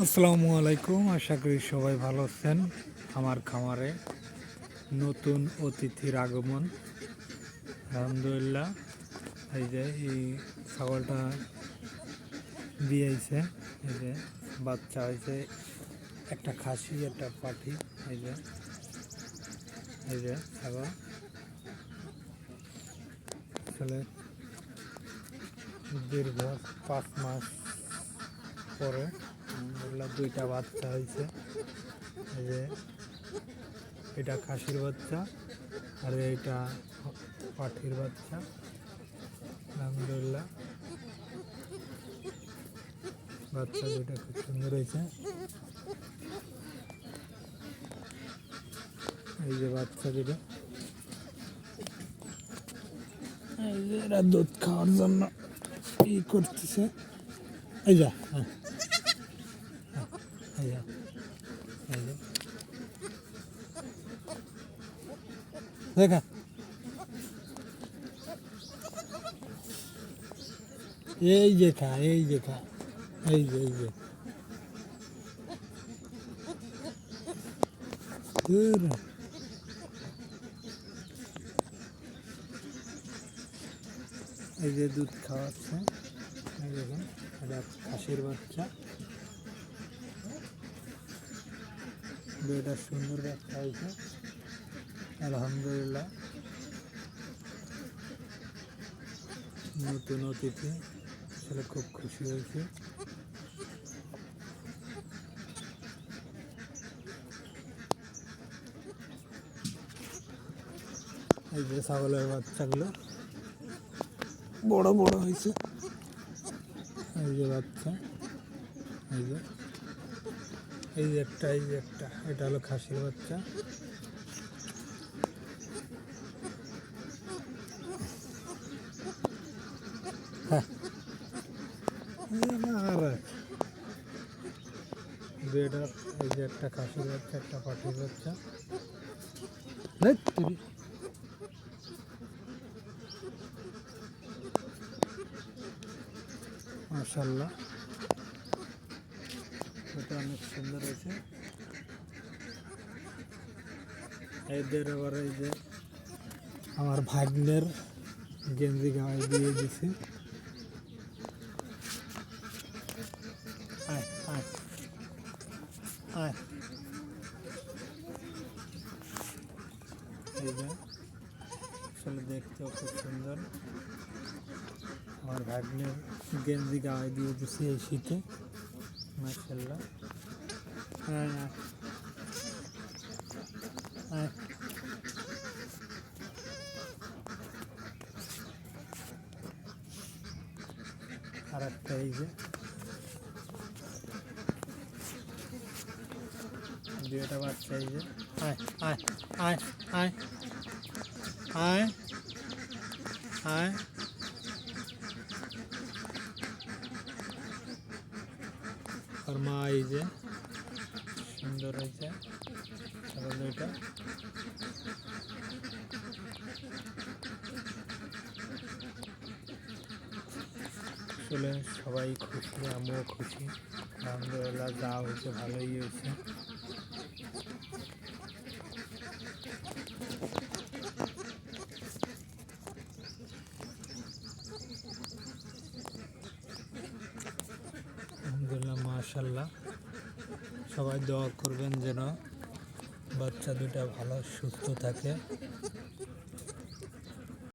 আসসালামু আলাইকুম, আশা করি সবাই ভালো আছেন। আমার খামারে নতুন অতিথির আগমন, আলহামদুলিল্লাহ। এই যে এই ছাগলটা দিয়েছে, এই যে বাচ্চা হয়েছে, একটা খাসি একটা পাঠি। এই যে ছাগল আসলে দীর্ঘ 5 মাস পরে আলহামদুলিল্লাহ দুইটা বাচ্চা হয়েছে। এই যে এটা খাসির বাচ্চা আর এইটা পাঠির বাচ্চা। আলহামদুলিল্লাহ বাচ্চা দুইটা খুব সুন্দর হয়েছে। এই যে বাচ্চা দুটো, এই যে এরা দুধ খাওয়ার জন্য ই করতেছে। এই যা, হ্যাঁ, এই যা, এই যে দেখা, এই যে খা, এই যে খা, এই যে ধুর। এই যে দুধ খাওয়াচ্ছে, এই দেখুন এটা খাসির বাচ্চা, দুইটা সুন্দর বাচ্চা হয়েছে। আলহামদুলিল্লাহ নতুন অতিথি, আসলে খুব খুশি হয়েছে। এই যে ছাগলের বাচ্চাগুলো বড় বড় হয়েছে। এই যে বাচ্চা, এই যে এই যে একটা এটা হলো খাসির বাচ্চা। হ্যাঁ, আর দুইটা, এই যে একটা খাসির বাচ্চা একটা পাঠির বাচ্চা। মাশাআল্লাহ এটা অনেক সুন্দর হয়েছে। এদের আবার এই যে আমার ভাগ্নের গেঞ্জি গায়ে দিয়ে দিছে। আয় আয় আয়, এই যে আসলে দেখতেও খুব সুন্দর। আমার ভাগ্নের গেঞ্জি গায়ে দিয়ে দিছে এই শীতে। মাশাআল্লাহ, আয় আয় আয়। আর একটা এই যে দুইটা বাচ্চা, এই যে আয় আয় আয় আয় আয় আয়। আর মা এই যে সুন্দর হয়েছে ছাগল দুইটা। আসলে সবাই খুশি, আমিও খুশি। আলহামদুলিল্লাহ যা হয়েছে ভালোই হয়েছে। আলহামদুলিল্লাহ মাশাআল্লাহ, সবাই দোয়া করবেন যেন বাচ্চা দুটা ভালো সুস্থ থাকে।